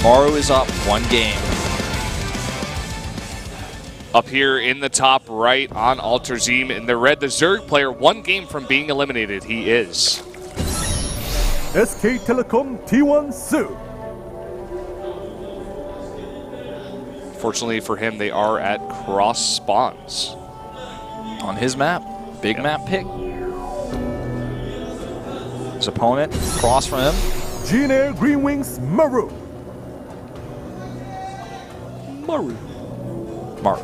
Maru is up 1 game. Up here in the top right on Alterzim in the red, the Zerg player 1 game from being eliminated. He is. SK Telecom T1 Su. Fortunately for him, they are at cross spawns. On his map. Big map pick. His opponent, cross from him. GNL Green Wings Maru. Maru. Maru.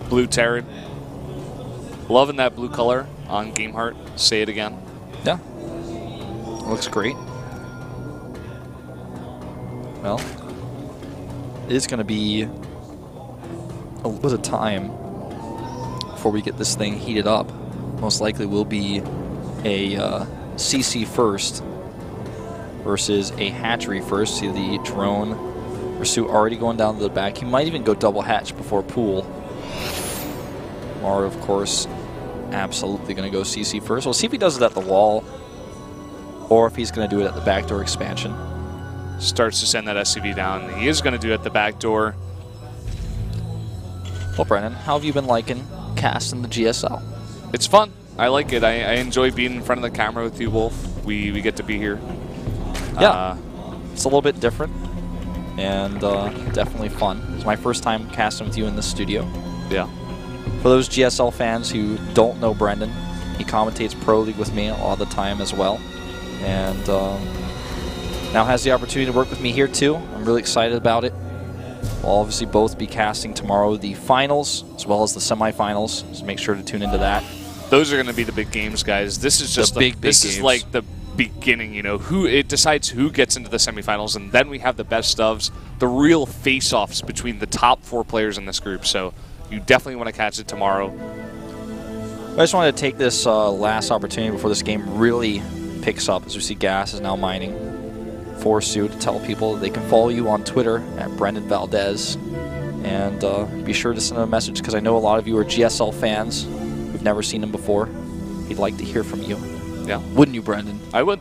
Blue Terran. Loving that blue color on Gameheart. Say it again. Yeah. Looks great. Well, it is going to be a little bit of time before we get this thing heated up. Most likely will be a CC first versus a hatchery first. See the drone pursuit already going down to the back. He might even go double hatch before pool. Maru, of course, absolutely going to go CC first. We'll see if he does it at the wall or if he's going to do it at the backdoor expansion. Starts to send that SCV down. He is going to do it at the back door. Well, Brennan, how have you been liking casting the GSL? It's fun. I like it. I enjoy being in front of the camera with you, Wolf. We get to be here. Yeah, it's a little bit different and definitely fun. It's my first time casting with you in the studio. Yeah. For those GSL fans who don't know Brendan, he commentates Pro League with me all the time as well. And now has the opportunity to work with me here too. I'm really excited about it. We'll obviously both be casting tomorrow the finals as well as the semifinals, so make sure to tune into that. Those are going to be the big games, guys. This is just the big this games. Is like the beginning, you know, it decides who gets into the semifinals, and then we have the best ofs, the real face-offs between the top 4 players in this group. So you definitely want to catch it tomorrow. I just wanted to take this last opportunity before this game really picks up, as we see Gas is now mining for Sue, to tell people they can follow you on Twitter at Brendan Valdez, and be sure to send him a message, because I know a lot of you are GSL fans who've never seen him before. He'd like to hear from you. Yeah. Wouldn't you, Brendan? I would.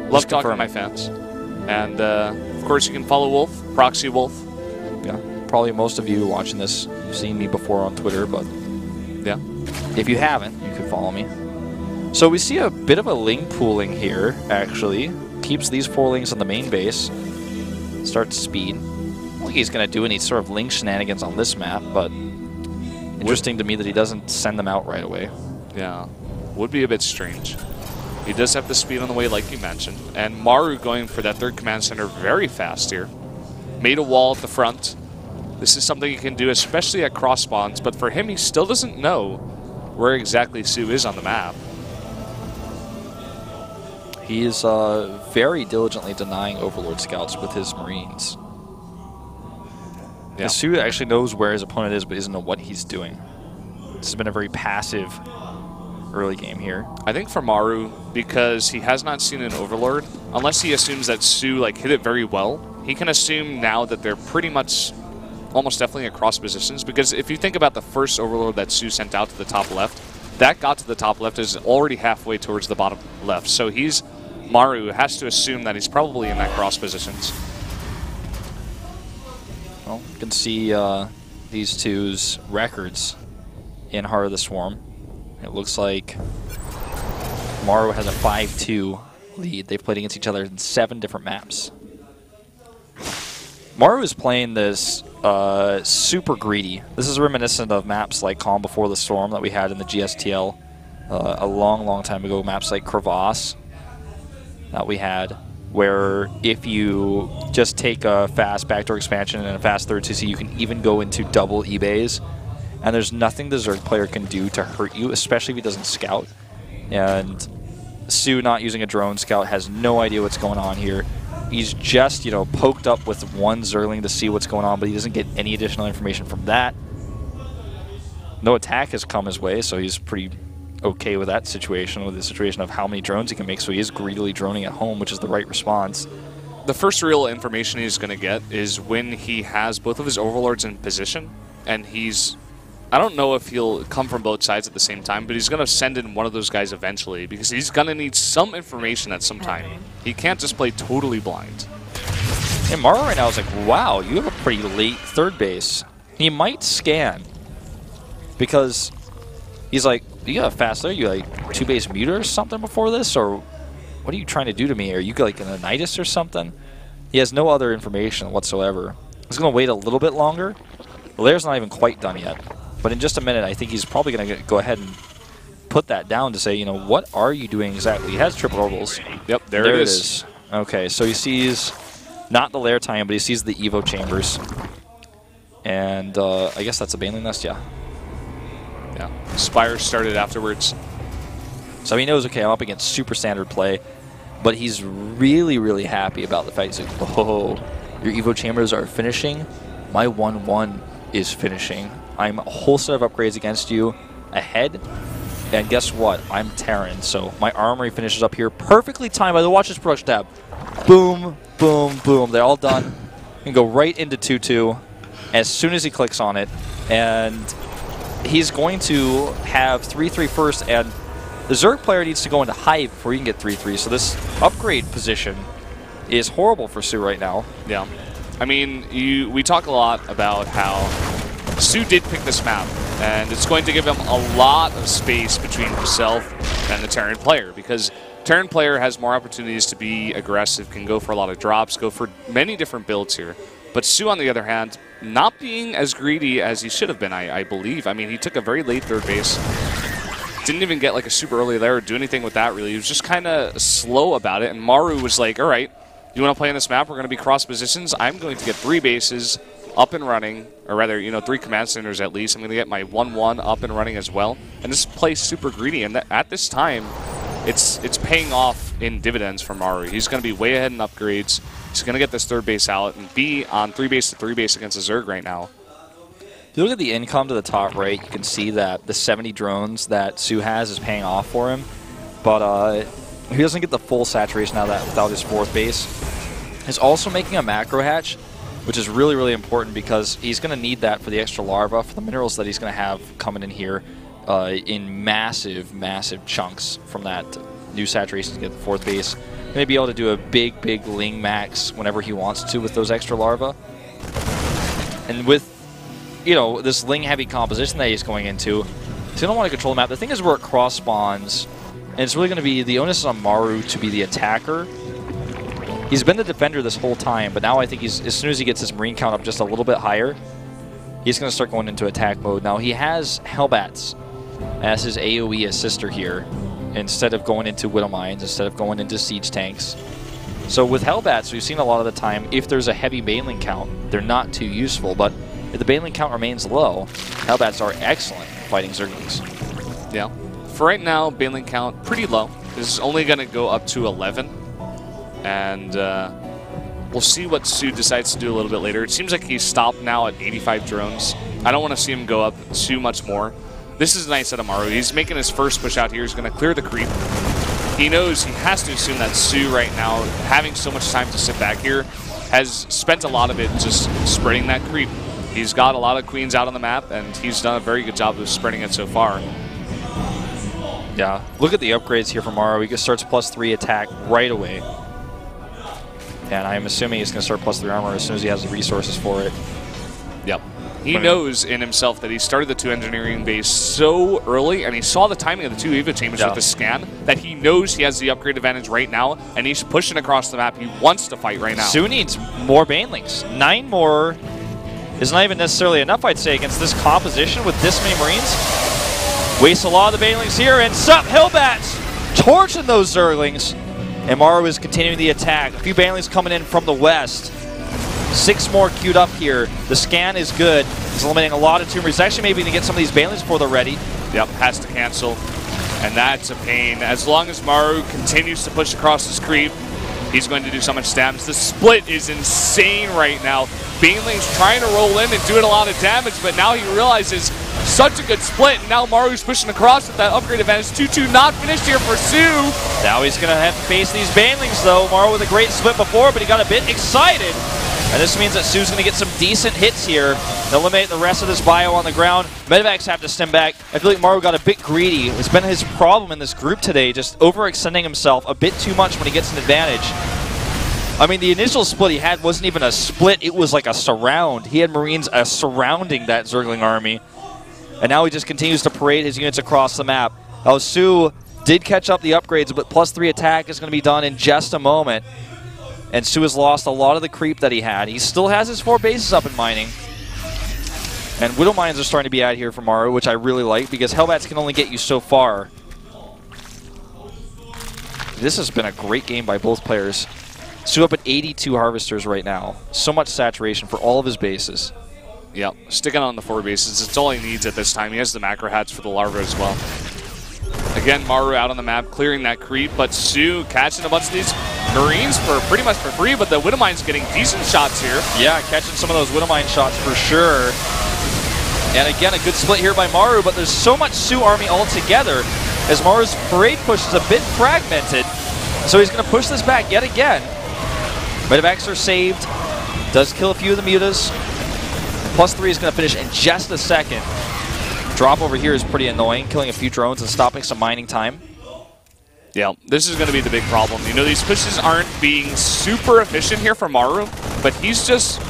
Love talking to my fans. And, of course, you can follow Wolf, Proxy Wolf. Yeah. Probably most of you watching this, you've seen me before on Twitter, but yeah, if you haven't, you can follow me. So we see a bit of a link pooling here, actually. Keeps these 4 links on the main base. Starts speed. I don't think he's going to do any sort of link shenanigans on this map, but interesting to me that he doesn't send them out right away. Yeah, would be a bit strange. He does have the speed on the way, like you mentioned. And Maru going for that 3rd command center very fast here. Made a wall at the front. This is something he can do, especially at cross spawns, but for him, he still doesn't know where exactly Sue is on the map. He is very diligently denying Overlord scouts with his Marines. Yeah. Sue actually knows where his opponent is, but doesn't know what he's doing. This has been a very passive early game here. I think for Maru, because he has not seen an Overlord, unless he assumes that Sue hit it very well, he can assume now that they're pretty much almost definitely across positions, because if you think about the first Overlord that Sue sent out to the top left, that got to the top left is already halfway towards the bottom left. So Maru has to assume that he's probably in that cross positions. Well, you can see these two's records in Heart of the Swarm. It looks like Maru has a 5-2 lead. They've played against each other in 7 different maps. Maru is playing this super greedy. This is reminiscent of maps like Calm Before the Storm that we had in the GSTL a long, long time ago. Maps like Crevasse that we had, where if you just take a fast backdoor expansion and a fast 3rd CC, you can even go into double eBays. And there's nothing the Zerg player can do to hurt you, especially if he doesn't scout. And Sue, not using a drone scout, has no idea what's going on here. He's just, poked up with 1 Zergling to see what's going on, but he doesn't get any additional information from that. No attack has come his way, so he's pretty okay with that situation, with the situation of how many drones he can make, so he is greedily droning at home, which is the right response. The first real information he's going to get is when he has both of his Overlords in position, and I don't know if he'll come from both sides at the same time, but he's going to send in one of those guys eventually, because he's going to need some information at some time. He can't just play totally blind. And Maru right now is like, wow, you have a pretty late third base. He might scan because he's like, you got a fast there, you like 2 base muter or something before this, or what are you trying to do to me? Are you like an Anitis or something? He has no other information whatsoever. He's going to wait a little bit longer. The lair's not even quite done yet. But in just a minute, I think he's probably going to go ahead and put that down to say, you know, what are you doing exactly? He has triple orbitals. Yep, there it is. Okay, so he sees not the lair time, but he sees the Evo chambers. And I guess that's a Baneling Nest, yeah. Yeah, Spire started afterwards. So he knows, okay, I'm up against super standard play. But he's really, really happy about the fact he's like, oh, your Evo chambers are finishing. My 1-1 is finishing. I'm a whole set of upgrades against you ahead. And guess what? I'm Terran, so my armory finishes up here. Perfectly timed by the Watch This Production tab. Boom, boom, boom. They're all done. You can go right into 2-2 as soon as he clicks on it. And he's going to have 3-3 first, and the Zerg player needs to go into Hive before he can get 3-3. So this upgrade position is horrible for Su right now. Yeah. I mean, we talk a lot about how Su did pick this map, and it's going to give him a lot of space between himself and the Terran player, because Terran player has more opportunities to be aggressive, can go for a lot of drops, go for many different builds here. But Su, on the other hand, not being as greedy as he should have been, I believe. I mean, he took a very late third base. Didn't even get like a super early there or do anything with that, really. He was just kind of slow about it, and Maru was like, all right, you want to play on this map? We're going to be cross positions. I'm going to get 3 bases up and running, or rather, you know, 3 command centers at least. I'm going to get my 1-1 up and running as well. And this plays super greedy, and at this time, it's paying off in dividends for Maru. He's going to be way ahead in upgrades. He's going to get this third base out and be on 3 base to 3 base against the Zerg right now. If you look at the income to the top right, you can see that the 70 drones that Su has is paying off for him. But he doesn't get the full saturation out of that without his 4th base. He's also making a macro hatch, which is really, really important because he's going to need that for the extra larva, for the minerals that he's going to have coming in here in massive, massive chunks from that new saturation to get the 4th base. Going to be able to do a big, big Ling max whenever he wants to with those extra larva. And with, you know, this Ling-heavy composition that he's going into, he's going to want to control the map. The thing is where it cross-spawns, and it's really going to be the onus is on Maru to be the attacker. He's been the defender this whole time, but now I think he's, as soon as he gets his Marine count up just a little bit higher, he's going to start going into attack mode. Now, he has Hellbats as his AoE assister here, instead of going into Widow Mines, instead of going into Siege Tanks. So with Hellbats, we've seen a lot of the time, if there's a heavy Baneling count, they're not too useful, but if the Baneling count remains low, Hellbats are excellent fighting Zerglings. Yeah. For right now, Baneling count pretty low. This is only going to go up to 11. And we'll see what Su decides to do a little bit later. It seems like he's stopped now at 85 drones. I don't want to see him go up too much more. This is a nice set of Maru. He's making his first push out here. He's going to clear the creep. He knows he has to assume that Su right now, having so much time to sit back here, has spent a lot of it just spreading that creep. He's got a lot of queens out on the map, and he's done a very good job of spreading it so far. Yeah, look at the upgrades here from Maru. He starts +3 attack right away. And I'm assuming he's going to start +3 armor as soon as he has the resources for it. Yep. He knows in himself that he started the 2 engineering base so early, and he saw the timing of the 2 Evo chambers with the scan, that he knows he has the upgrade advantage right now, and he's pushing across the map. He wants to fight right now. Su needs more Banelings. 9 more is not even necessarily enough, I'd say, against this composition with this many Marines. Wastes a lot of the Banelings here, and sup, Hellbats! Torching those Zerglings. And Maru is continuing the attack. A few Banelings coming in from the west. 6 more queued up here. The scan is good. He's eliminating a lot of tumors. He's actually maybe going to get some of these Banelings before they're ready. Yep, has to cancel. And that's a pain. As long as Maru continues to push across this creep, he's going to do so much damage. The split is insane right now. Baneling's trying to roll in and doing a lot of damage, but now he realizes such a good split, and now Maru's pushing across with that upgrade advantage. 2-2 not finished here for Su. Now he's going to have to face these Banelings, though. Maru with a great split before, but he got a bit excited. And this means that Su's going to get some decent hits here to eliminate the rest of this bio on the ground. Medevacs have to stem back. I feel like Maru got a bit greedy. It's been his problem in this group today, just overextending himself a bit too much when he gets an advantage. I mean, the initial split he had wasn't even a split. It was like a surround. He had Marines surrounding that Zergling army. And now he just continues to parade his units across the map. Now, Su did catch up the upgrades, but +3 attack is going to be done in just a moment. And Su has lost a lot of the creep that he had. He still has his 4 bases up in mining. And Widow Mines are starting to be out here for Maru, which I really like, because Hellbats can only get you so far. This has been a great game by both players. Su up at 82 Harvesters right now. So much saturation for all of his bases. Yep, sticking on the 4 bases. It's all he needs at this time. He has the macro hats for the larva as well. Again, Maru out on the map, clearing that creep, but Su catching a bunch of these Marines for pretty much for free, but the Widow Mine's getting decent shots here. Yeah, catching some of those Widow Mine shots for sure. And again, a good split here by Maru, but there's so much Su army altogether as Maru's parade push is a bit fragmented. So he's going to push this back yet again. Medevacs are saved. Does kill a few of the mutas. +3 is going to finish in just a second. Drop over here is pretty annoying, killing a few drones and stopping some mining time. Yeah, this is going to be the big problem. You know, these pushes aren't being super efficient here for Maru, but he's just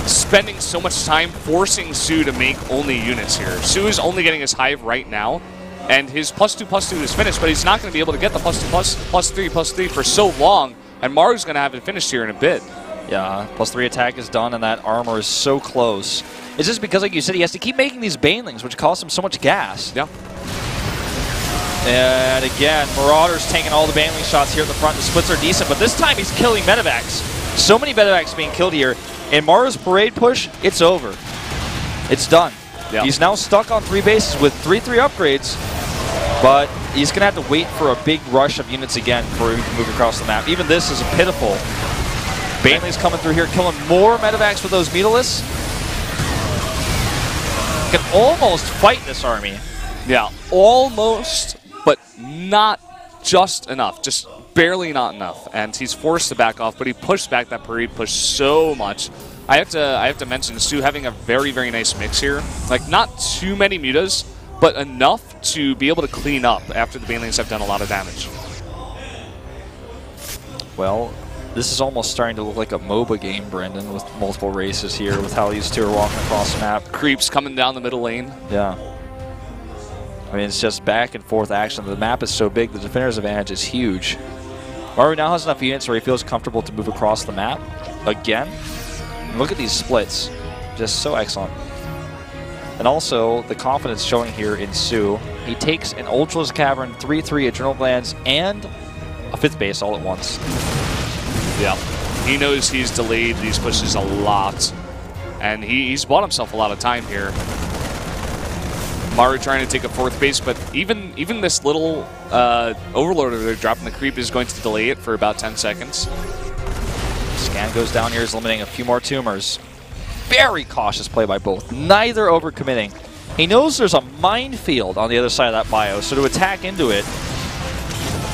spending so much time forcing Su to make only units here. Su is only getting his hive right now, and his +2/+2 is finished, but he's not going to be able to get the +2/+3/+3 for so long, and Maru's going to have it finished here in a bit. Yeah, +3 attack is done, and that armor is so close. It's just because, like you said, he has to keep making these banelings, which costs him so much gas. Yeah. And again, Marauder's taking all the baneling shots here at the front. The splits are decent, but this time he's killing medevacs. So many medevacs being killed here. In Maru's parade push, it's over. It's done. Yeah. He's now stuck on 3 bases with 3/3 upgrades, but he's going to have to wait for a big rush of units again before he can move across the map. Even this is pitiful. Baneling's coming through here, killing more medevacs with those Mutalisks. Can almost fight this army. Yeah, almost, but not just enough. Just barely not enough. And he's forced to back off, but he pushed back that parade push so much. I have to mention Su having a very, very nice mix here. Like, not too many mutas, but enough to be able to clean up after the banelings have done a lot of damage. Well, this is almost starting to look like a MOBA game, Brendan, with multiple races here, with how these two are walking across the map. Creeps coming down the middle lane. Yeah. I mean, it's just back and forth action. The map is so big, the defender's advantage is huge. Maru now has enough units where he feels comfortable to move across the map again. And look at these splits. Just so excellent. And also, the confidence showing here in Su. He takes an Ultra's Cavern, 3/3 Adrenal Glands, and a 5th base all at once. Yeah, he knows he's delayed these pushes a lot, and he's bought himself a lot of time here. Maru trying to take a 4th base, but even this little Overlord over there dropping the creep is going to delay it for about 10 seconds. Scan goes down here, is limiting a few more tumors. Very cautious play by both, neither overcommitting. He knows there's a minefield on the other side of that bio, so to attack into it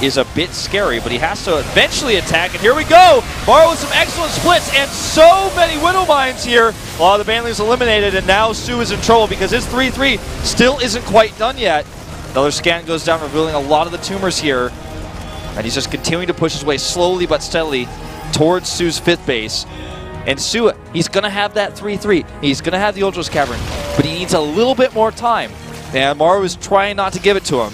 is a bit scary, but he has to eventually attack, and here we go! Maru with some excellent splits, and so many Widow Mines here! A lot of the banelings eliminated, and now Su is in trouble because his 3/3 still isn't quite done yet. Another scan goes down, revealing a lot of the tumors here, and he's just continuing to push his way slowly but steadily towards Su's 5th base. And Su, he's going to have that 3/3. He's going to have the Ultra's Cavern, but he needs a little bit more time, and Maru is trying not to give it to him.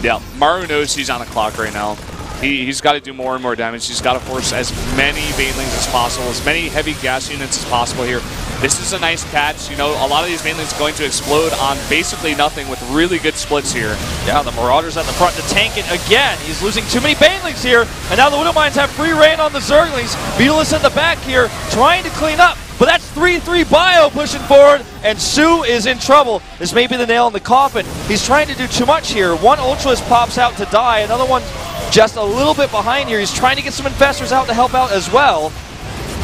Yeah, Maru knows he's on the clock right now. He's got to do more and more damage. He's got to force as many banelings as possible, as many heavy gas units as possible here. This is a nice catch. You know, a lot of these banelings are going to explode on basically nothing with really good splits here. Yeah, the Marauders at the front to tank it again. He's losing too many banelings here, and now the Widow Mines have free reign on the Zerglings. Beetle's in the back here, trying to clean up. But that's 3/3 bio pushing forward, and Su is in trouble. This may be the nail in the coffin. He's trying to do too much here. One Ultralist pops out to die. Another one just a little bit behind here. He's trying to get some infestors out to help out as well.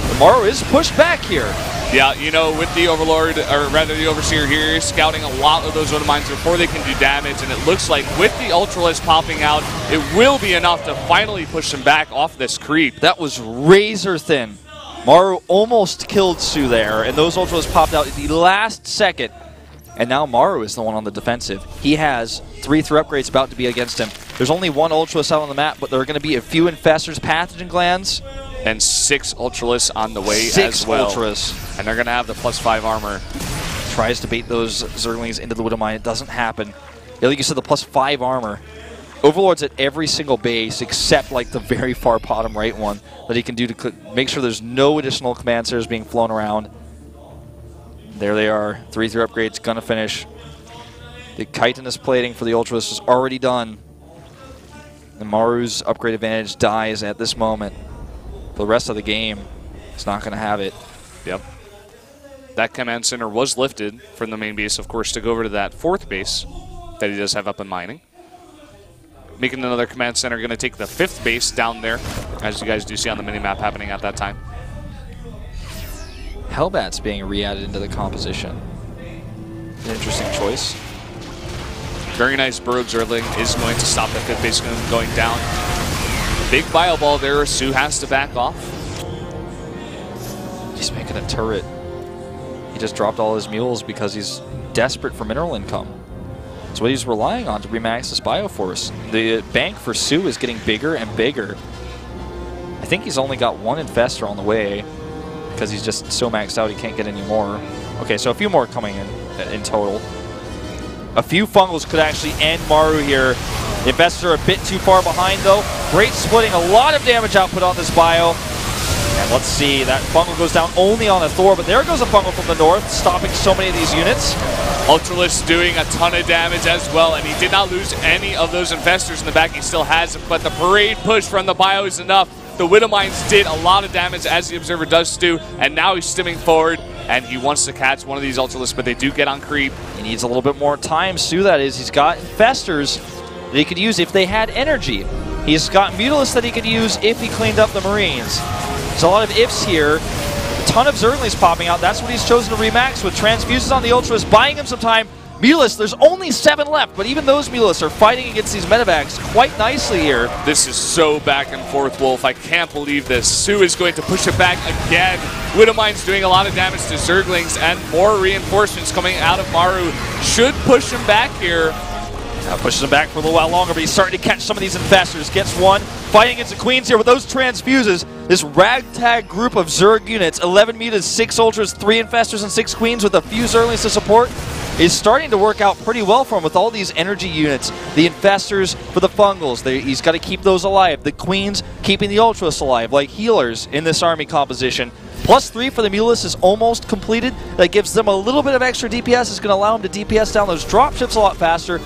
But Maru is pushed back here. Yeah, you know, with the Overlord, or rather the Overseer here, he's scouting a lot of those Widow Mines before they can do damage, and it looks like with the Ultralist popping out, it will be enough to finally push him back off this creep. That was razor thin. Maru almost killed Su there, and those Ultras popped out at the last second. And now Maru is the one on the defensive. He has 3/3 upgrades about to be against him. There's only one Ultras out on the map, but there are going to be a few Infestors, Pathogen Glands. And 6 Ultralists on the way 6 as well. Ultras. And they're going to have the +5 armor. Tries to bait those Zerglings into the Widowmine. It doesn't happen. Yeah, like you said, the +5 armor. Overlord's at every single base except like the very far bottom right one that he can do to make sure there's no additional command centers being flown around. There they are. 3-3 upgrades, gonna finish. The chitinous plating for the Ultras is already done. And Maru's upgrade advantage dies at this moment. For the rest of the game, it's not gonna have it. Yep. That command center was lifted from the main base, of course, to go over to that 4th base that he does have up in mining. Making another command center, going to take the 5th base down there, as you guys do see on the minimap happening at that time. Hellbat's being re-added into the composition. An interesting choice. Very nice Burrowed Zergling is going to stop the 5th base going down. Big bio ball there, Su has to back off. He's making a turret. He just dropped all his mules because he's desperate for mineral income. That's what he's relying on to remax this Bioforce. The bank for Su is getting bigger and bigger. I think he's only got 1 Infestor on the way because he's just so maxed out he can't get any more. Okay, so a few more coming in total. A few Fungals could actually end Maru here. The Infestor a bit too far behind though. Great splitting, a lot of damage output on this Bio. And let's see, that Fungal goes down only on a Thor, but there goes a Fungal from the north, stopping so many of these units. Ultralisk doing a ton of damage as well, and he did not lose any of those Infestors in the back. He still has them, but the parade push from the Bio is enough. The Widowmines did a lot of damage, as the Observer does too, and now he's stimming forward, and he wants to catch one of these Ultralisks, but they do get on creep. He needs a little bit more time, Su, that is. He's got Infestors that he could use if they had energy. He's got Mutalisks that he could use if he cleaned up the Marines. There's a lot of ifs here. A ton of Zerglings popping out. That's what he's chosen to remax with. Transfuses on the Ultras, buying him some time. Mutalisks, there's only 7 left, but even those Mutalisks are fighting against these medevacs quite nicely here. This is so back and forth, Wolf. I can't believe this. Su is going to push it back again. Widowmine's doing a lot of damage to Zerglings, and more reinforcements coming out of Maru should push him back here. Pushes him back for a little while longer, but he's starting to catch some of these Infestors. Gets one, fighting against the Queens here with those transfuses. This ragtag group of Zerg units, 11 Mutas, 6 Ultras, 3 Infestors, and 6 Queens with a few Zerglings to support, is starting to work out pretty well for him with all these energy units. The Infestors for the Fungals, he's got to keep those alive. The Queens keeping the Ultras alive, like healers in this army composition. +3 for the Mutalisks is almost completed. That gives them a little bit of extra DPS. It's going to allow them to DPS down those dropships a lot faster.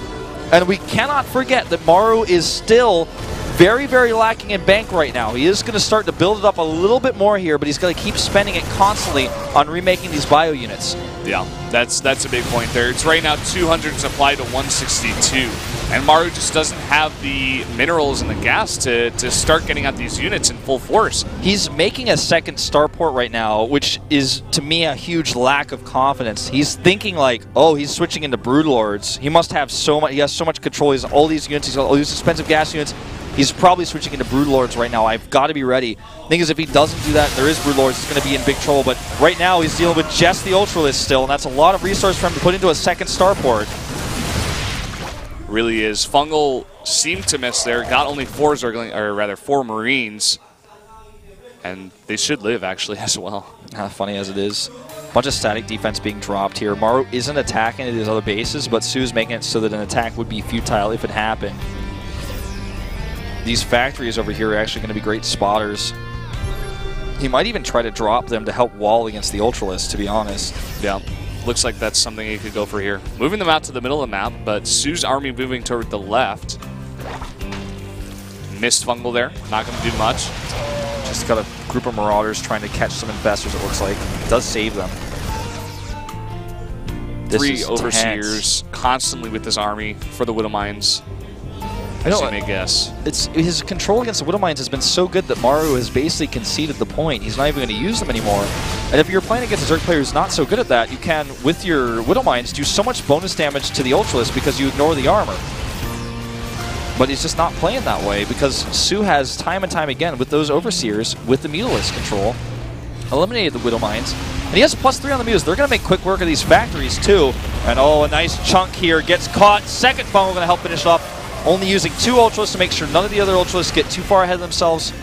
And we cannot forget that Maru is still very, very lacking in bank right now. He is going to start to build it up a little bit more here, but he's going to keep spending it constantly on remaking these bio units. Yeah, that's a big point there. It's right now 200 supply to 162. And Maru just doesn't have the minerals and the gas to start getting out these units in full force. He's making a second starport right now, which is, to me, a huge lack of confidence. He's thinking like, oh, he's switching into Broodlords. He must have so much, he has so much control. He has all these units, he's got all these expensive gas units. He's probably switching into Broodlords right now. I've got to be ready. The thing is, if he doesn't do that, there is Broodlords, he's going to be in big trouble. But right now, he's dealing with just the Ultralisk still, and that's a lot of resource for him to put into a second starport. Really is. Fungal seemed to miss there. Got only 4 Zergling, or rather 4 Marines. And they should live, actually, as well. Funny as it is. Bunch of static defense being dropped here. Maru isn't attacking these other bases, but Su's making it so that an attack would be futile if it happened. These factories over here are actually going to be great spotters. He might even try to drop them to help wall against the Ultralisk, to be honest. Yeah, looks like that's something he could go for here. Moving them out to the middle of the map, but Su's army moving toward the left. Missed Fungal there, not going to do much. Just got a group of Marauders trying to catch some Infestors, it looks like. It does save them. 3 Overseers constantly with this army for the Widowmines. I know, you may guess. His control against the Widowmines has been so good that Maru has basically conceded the point. He's not even going to use them anymore. And if you're playing against a Zerg player who's not so good at that, you can, with your Widowmines, do so much bonus damage to the Ultralisk because you ignore the armor. But he's just not playing that way because Su has time and time again with those Overseers, with the Mutalisk control, eliminated the Widowmines. And he has +3 on the Mutas. They're going to make quick work of these factories too. And oh, a nice chunk here going Second Fungal going to help finish it off. Only using 2 Ultralisks to make sure none of the other Ultralisks get too far ahead of themselves.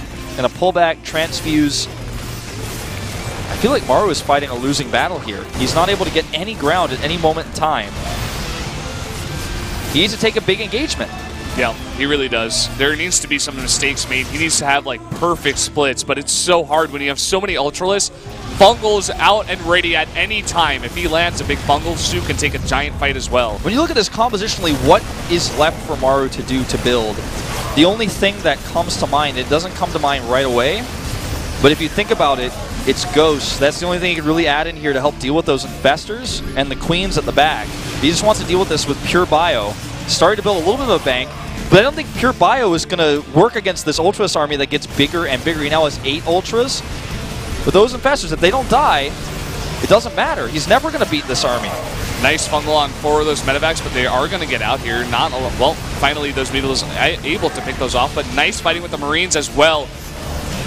Gonna pull back, transfuse. I feel like Maru is fighting a losing battle here. He's not able to get any ground at any moment in time. He needs to take a big engagement. Yeah, he really does. There needs to be some mistakes made. He needs to have like perfect splits, but it's so hard when you have so many Ultralists. Fungal's out and ready at any time. If he lands a big Fungal, Su can take a giant fight as well. When you look at this compositionally, what is left for Maru to do to build? The only thing that comes to mind, it doesn't come to mind right away, but if you think about it, it's Ghosts. That's the only thing you can really add in here to help deal with those Infestors and the Queens at the back. He just wants to deal with this with pure bio. Starting to build a little bit of a bank, but I don't think pure bio is going to work against this Ultras army that gets bigger and bigger. He now has 8 Ultras. But those Infestors, if they don't die, it doesn't matter. He's never going to beat this army. Nice Fungal on 4 of those Medivacs, but they are going to get out here. Not well, finally those Mutalisks able to pick those off, but nice fighting with the Marines as well.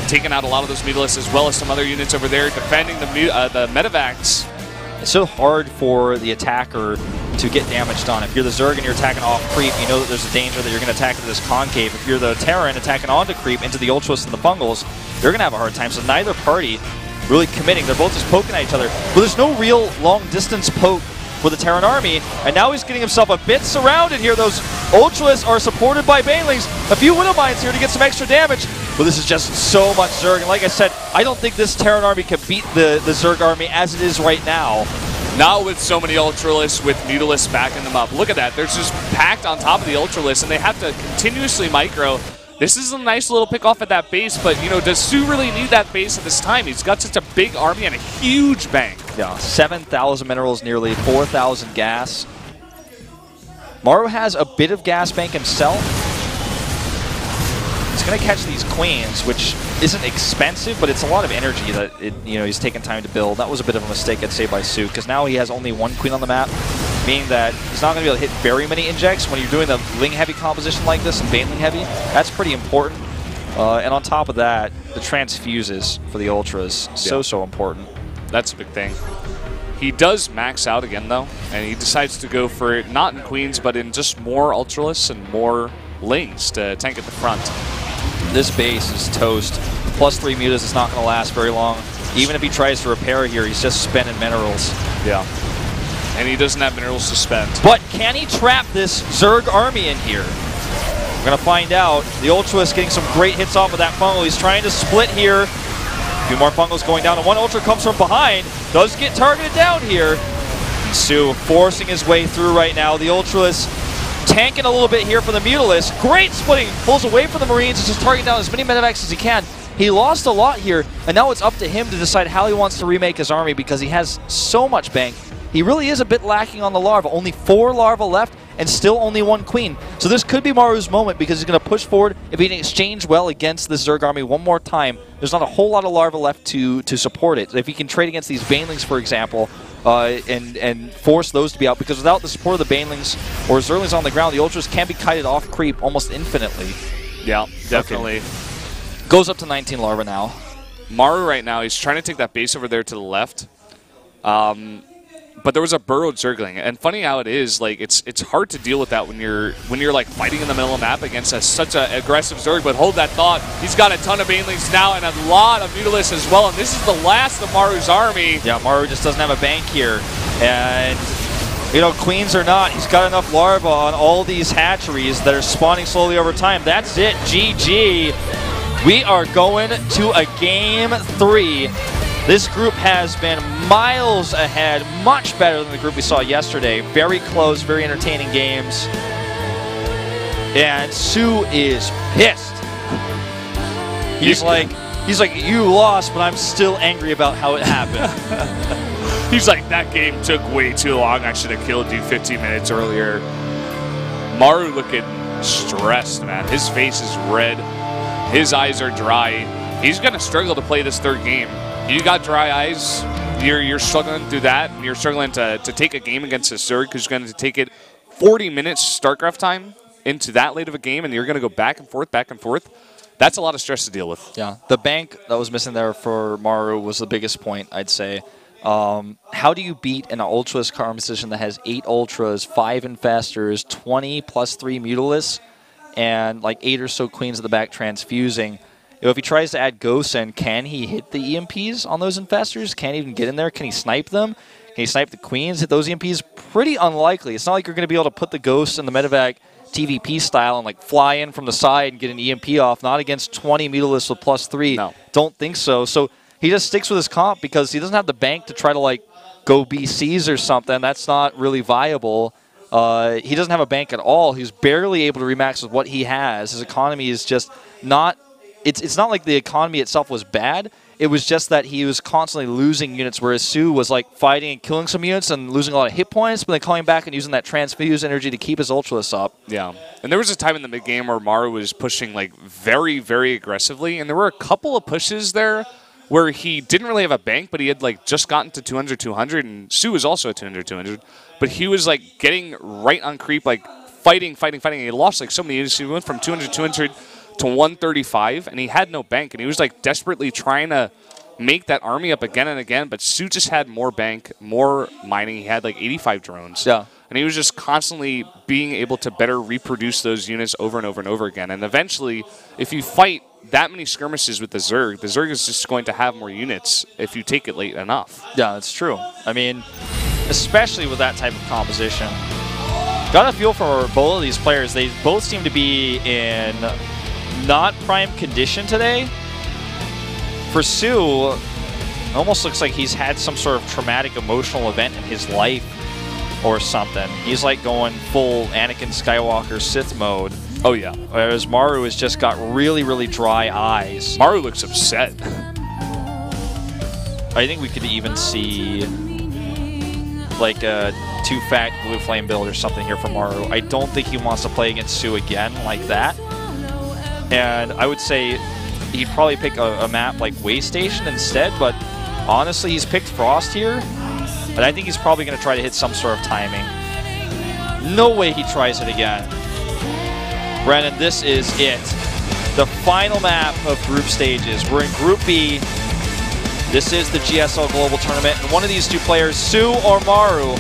Taking out a lot of those Mutalisks as well as some other units over there, defending the Medivacs. It's so hard for the attacker to get damage done. If you're the Zerg and you're attacking off creep, you know that there's a danger that you're going to attack into this concave. If you're the Terran attacking onto creep into the Ultras and the Fungals, you're going to have a hard time. So neither party really committing. They're both just poking at each other. But there's no real long-distance poke for the Terran army. And now he's getting himself a bit surrounded here. Those Ultras are supported by Banelings. A few Widowmines here to get some extra damage. But this is just so much Zerg. And like I said, I don't think this Terran army can beat the Zerg army as it is right now. Not with so many Ultralists with Mutalisks backing them up. Look at that. They're just packed on top of the Ultralists, and they have to continuously micro. This is a nice little pick off at that base, but, you know, does Su really need that base at this time? He's got such a big army and a huge bank. Yeah, 7,000 minerals, nearly 4,000 gas. Maru has a bit of gas bank himself. He's going to catch these Queens, which isn't expensive, but it's a lot of energy that he's taken time to build. That was a bit of a mistake, I'd say, by Su, because now he has only 1 Queen on the map, meaning that he's not going to be able to hit very many injects when you're doing the Ling-heavy composition like this and Baneling-heavy. That's pretty important. And on top of that, the transfuses for the Ultras, so important. That's a big thing. He does max out again, though, and he decides to go for it, not in Queens, but in just more Ultralists and more Lings to tank at the front. This base is toast. +3 mutas is not going to last very long. Even if he tries to repair here, he's just spending minerals. Yeah. And he doesn't have minerals to spend. But can he trap this Zerg army in here? We're going to find out. The Ultra is getting some great hits off of that Fungal. He's trying to split here. A few more Fungals going down, and one Ultra comes from behind. Does get targeted down here. And Su forcing his way through right now. The Ultras tanking a little bit here for the Mutalist. Great splitting. Pulls away from the Marines. He's just targeting down as many Medivacs as he can. He lost a lot here, and now it's up to him to decide how he wants to remake his army because he has so much bank. He really is a bit lacking on the larva. Only 4 larva left and still only 1 queen. So this could be Maru's moment because he's going to push forward. If he can exchange well against this Zerg army one more time, there's not a whole lot of larva left to support it. If he can trade against these Banelings, for example, and force those to be out, because without the support of the Banelings or Zerglings on the ground, the Ultras can be kited off creep almost infinitely. Yeah, definitely. Okay. Goes up to 19 larva now. Maru right now, he's trying to take that base over there to the left. But there was a burrowed Zergling, and funny how it is, like it's hard to deal with that when you're like fighting in the middle of the map against such an aggressive Zerg. But hold that thought, he's got a ton of Banelings now and a lot of Mutalisks as well, and this is the last of Maru's army. Yeah, Maru just doesn't have a bank here, and Queens or not, he's got enough larvae on all these hatcheries that are spawning slowly over time. That's it, GG. We are going to a Game 3. This group has been miles ahead, much better than the group we saw yesterday. Very close, very entertaining games. And Su is pissed. He's like, you lost, but I'm still angry about how it happened. He's like, that game took way too long. I should have killed you 15 minutes earlier. Maru looking stressed, man. His face is red. His eyes are dry. He's going to struggle to play this third game. You got dry eyes, you're struggling through that, and you're struggling to take a game against a Zerg who's going to take it 40 minutes Starcraft time into that late of a game, and you're going to go back and forth, back and forth. That's a lot of stress to deal with. Yeah, the bank that was missing there for Maru was the biggest point, I'd say. How do you beat an Ultras composition that has 8 Ultras, 5 Infestors, 20 +3 Mutalisks, and like 8 or so Queens at the back transfusing? if he tries to add ghosts in, can he hit the EMPs on those infestors? Can he even get in there? Can he snipe them? Can he snipe the queens, hit those EMPs? Pretty unlikely. It's not like you're going to be able to put the ghosts in the medevac TVP style and like fly in from the side and get an EMP off. Not against 20 Mutalisks with +3. No. Don't think so. So he just sticks with his comp because he doesn't have the bank to try to like go BCs or something. That's not really viable. He doesn't have a bank at all. He's barely able to remax with what he has. His economy is just not... It's not like the economy itself was bad. It was just that he was constantly losing units, whereas Su was like fighting and killing some units and losing a lot of hit points, but then coming back and using that transfuse energy to keep his Ultralisk up. Yeah. And there was a time in the mid-game where Maru was pushing like very, very aggressively, and there were a couple of pushes there where he didn't really have a bank, but he had like just gotten to 200-200, and Su was also at 200-200, but he was like getting right on creep, like fighting, and he lost like so many units. He went from 200-200 to 135, and he had no bank, and he was like desperately trying to make that army up again and again, but Su just had more bank, more mining. He had like 85 drones. Yeah. And he was just constantly being able to better reproduce those units over and over and over again. And eventually, if you fight that many skirmishes with the Zerg is just going to have more units if you take it late enough. Yeah, that's true. I mean, especially with that type of composition. Got a feel for both of these players. They both seem to be in not prime condition today. For Su, it almost looks like he's had some sort of traumatic emotional event in his life or something. He's like going full Anakin Skywalker Sith mode. Oh, yeah. Whereas Maru has just got really, really dry eyes. Maru looks upset. I think we could even see like a 2-fat blue flame build or something here for Maru. I don't think he wants to play against Su again like that. And I would say he'd probably pick a map like Way Station instead, but honestly, he's picked Frost here. But I think he's probably going to try to hit some sort of timing. No way he tries it again. Brennan, this is it. The final map of group stages. We're in Group B. This is the GSL Global Tournament, and one of these two players, Su or Maru,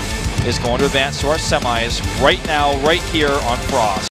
is going to advance to our semis right now, right here on Frost.